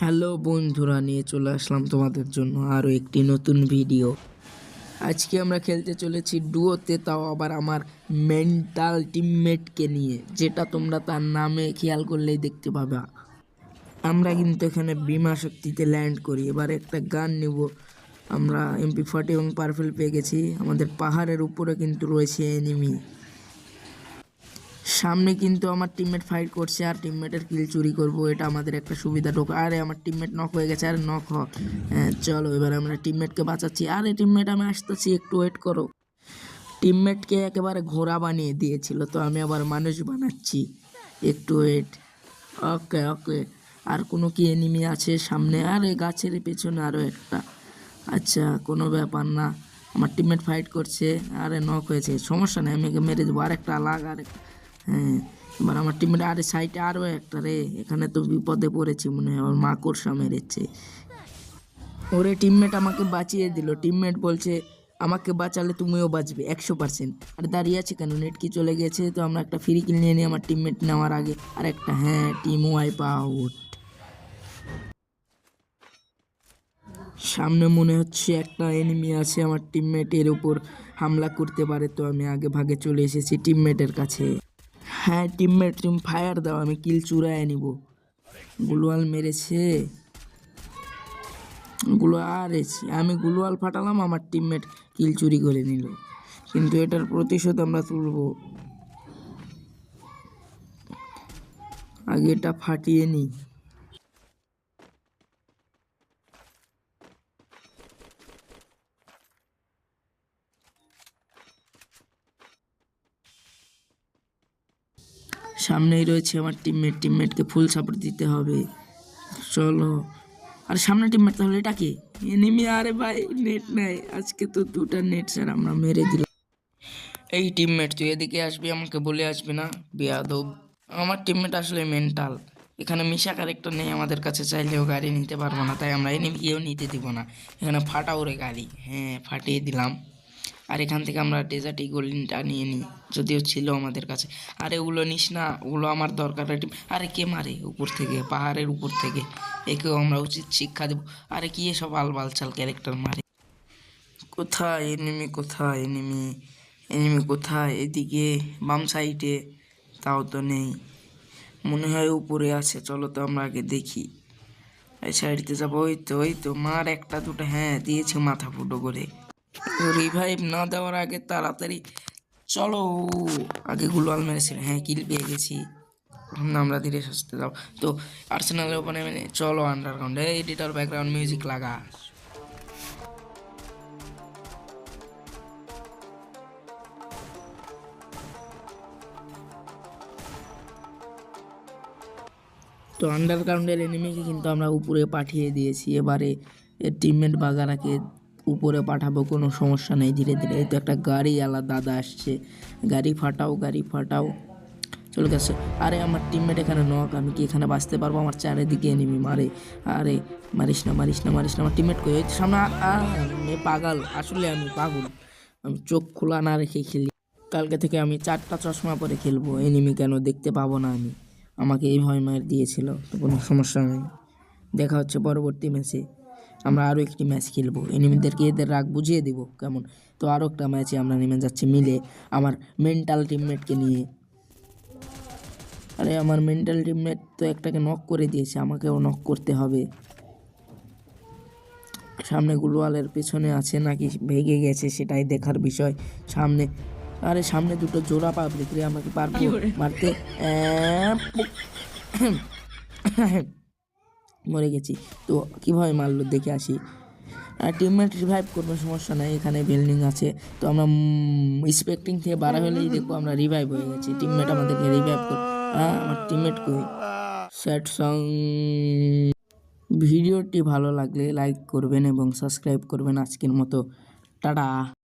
Hello বন্ধুরা, নিয়ে চলে আসলাম তোমাদের জন্য আরও একটি নতুন ভিডিও। আজকে আমরা খেলতে চলেছি ডুয়োতে, তাও আবার আমার মেন্টাল টিমমেটকে নিয়ে, যেটা তোমরা তার নামে খেয়াল করলেই দেখতে পাবা। আমরা কিন্তু এখানে বিমা শক্তিতে ল্যান্ড করি। এবার একটা গান নিব। আমরা MP40 এবং পার্পেল পেয়ে গেছি। আমাদের পাহাড়ের উপরে কিন্তু রয়েছে এনিমি। সামনে কিন্তু আমার টিমমেট ফাইট করছে আর টিমমেটের কিল চুরি করব, এটা আমাদের একটা সুবিধা। ঢোক, আরে আমার টিমমেট নক হয়ে গেছে। আরে নক হ। হ্যাঁ চলো, এবার আমরা টিমমেটকে বাঁচাচ্ছি। আরে টিমমেট আমি আসতেছি, একটু ওয়েট করো। টিমমেটকে একেবারে ঘোড়া বানিয়ে দিয়েছিল, তো আমি আবার মানুষ বানাচ্ছি, একটু ওয়েট। ওকে ওকে, আর কোনো কি এনিমি আছে সামনে? আরে গাছের পেছনে আরও একটা। আচ্ছা, কোনো ব্যাপার না। আমার টিমমেট ফাইট করছে। আরে নক হয়েছে, সমস্যা নেই, আমি একে মেরে দেবো। আরেকটা লাগ, আরেকটা। হ্যাঁ, এবার আমার টিমমেট, আরে সাইডে আরও একটা রে। এখানে তো বিপদে পড়েছি মনে হয়, ওর মাকড়সা মেরেছে। ওরে টিমমেট আমাকে বাঁচিয়ে দিল। টিমমেট বলছে আমাকে বাঁচালে তুমিও বাঁচবে 100%। আর দাঁড়িয়ে আছে কেন? নেট কি চলে গেছে? তো আমরা একটা ফ্রি কিল নিয়ে নিই আমার টিমমেট নেওয়ার আগে। আর একটা, হ্যাঁ, টিম ওয়াইপ আউট। সামনে মনে হচ্ছে একটা এনিমি আছে, আমার টিমমেটের উপর হামলা করতে পারে, তো আমি আগে ভাগে চলে এসেছি টিমমেটের কাছে। হ্যাঁ টিমমেট, তুমি ফায়ার দাও, আমি কিল চুরায় নিব। গ্লুয়াল মেরেছে। আমি গ্লুয়াল ফাটালাম, আমার টিমমেট কিল চুরি করে নিল। কিন্তু এটার প্রতিশোধ আমরা তুলব। আগে এটা ফাটিয়ে নিই। সামনেই রয়েছে আমার টিমমেটকে ফুল সাপোর্ট দিতে হবে। চলো। আর সামনে টিমমেট, তাহলে এটা কি এনিমি? আরে ভাই নেট নেই, আজকে তো দুটা নেট স্যার আমরা মেরে দিলাম। এই টিমমেট, তুই এদিকে আসবি, আমাকে বলে আসবি না, বেয়াদব। আমার টিমমেট আসলে মেন্টাল। এখানে মিশা ক্যারেক্টার নেই আমাদের কাছে, চাইলেও গাড়ি নিতে পারবো না, তাই আমরা এনিমিকেও নিতে দিব না। এখানে ফাটাও রে গাড়ি, হ্যাঁ ফাটিয়ে দিলাম। আর এখান থেকে আমরা ডেজার্ট ইগলটা নিয়ে নিই, যদিও ছিল আমাদের কাছে। আরে ওগুলো নিস না, ওগুলো আমার দরকার। আরে কে মারে উপর থেকে, পাহাড়ের উপর থেকে? একেও আমরা উচিত শিক্ষা দেব। আরে কি এসব আলবালচাল ক্যারেক্টার মারে? কোথায় এনিমি? কোথায় এনিমি? এনিমি কোথায়? এদিকে বাম সাইডে, তাও তো নেই। মনে হয় উপরে আছে, চলো তো আমরা আগে দেখি। এই সাইডতে যাবো। ওই তো মার একটা দুটো, হ্যাঁ দিয়েছে মাথা ফুটো করে। রিভাইভ না দেওয়ার আগে তাড়াতাড়ি চলো। আগে গুলোয়াল মেরেছিল, হ্যাঁ কিল পেয়ে গেছি। আমরা ধীরে সুস্থে যাও। তো আর্সেনালের ওপরে চলো আন্ডারগ্রাউন্ডে। এডিটর ব্যাকগ্রাউন্ড মিউজিক লাগা। তো আন্ডারগ্রাউন্ডের এনিমিকে কিন্তু আমরা উপরে পাঠিয়ে দিয়েছি। এবারে এর টিমমেট বাগারাকে উপরে পাঠাবো, কোনো সমস্যা নেই, ধীরে ধীরে। এই তো একটা গাড়ি আলা দাদা আসছে, গাড়ি ফাটাও, গাড়ি ফাটাও। চলে গেছে। আরে আমার টিমমেট এখানে নক, আমি কি এখানে বাঁচতে পারবো? আমার চারিদিকে এনিমি মারে। আরে মারিস না, মারিস না, মারিস না। আমার টিমমেট কই? সামনে। আমি পাগল, আসলে আমি পাগল। আমি চোখ খোলা না রেখে খেলি। কালকে থেকে আমি 4টা চশমা পরে খেলবো। এনিমি কেন দেখতে পাবো না আমি? আমাকে এই ভয় মার দিয়েছিল, তো কোনো সমস্যা নেই। দেখা হচ্ছে পরবর্তী ম্যাচে। আমরা আরও একটি ম্যাচ খেলবো, এনিমিদেরকে এদের রাগ বুঝিয়ে দিব কেমন। তো আরও একটা ম্যাচে আমরা নেমে যাচ্ছি মিলে আমার মেন্টাল টিমমেটকে নিয়ে। আরে আমার মেন্টাল টিমমেট তো একটাকে নক করে দিয়েছে, আমাকেও নক করতে হবে। সামনে গুলওয়ালের পেছনে আছে নাকি ভেগে গেছে, সেটাই দেখার বিষয়। সামনে, আরে সামনে দুটো জোড়া পাবলিক রে, আমাকে পারবো মারতে? মরে গেছি। তো কীভাবে মারলো দেখে আসি। আর টিমমেট রিভাইভ করবো, সমস্যা নাই, এখানে বিল্ডিং আছে। তো আমরা স্পেক্টিং থেকে বাড়া হলেই দেখবো আমরা রিভাইভ হয়ে গেছি। টিমমেট আমাদেরকে রিভাইভ কর। আমার টিমমেট কই? Sad song. ভিডিওটি ভালো লাগলে লাইক করবেন এবং সাবস্ক্রাইব করবেন। আজকের মতো টাটা।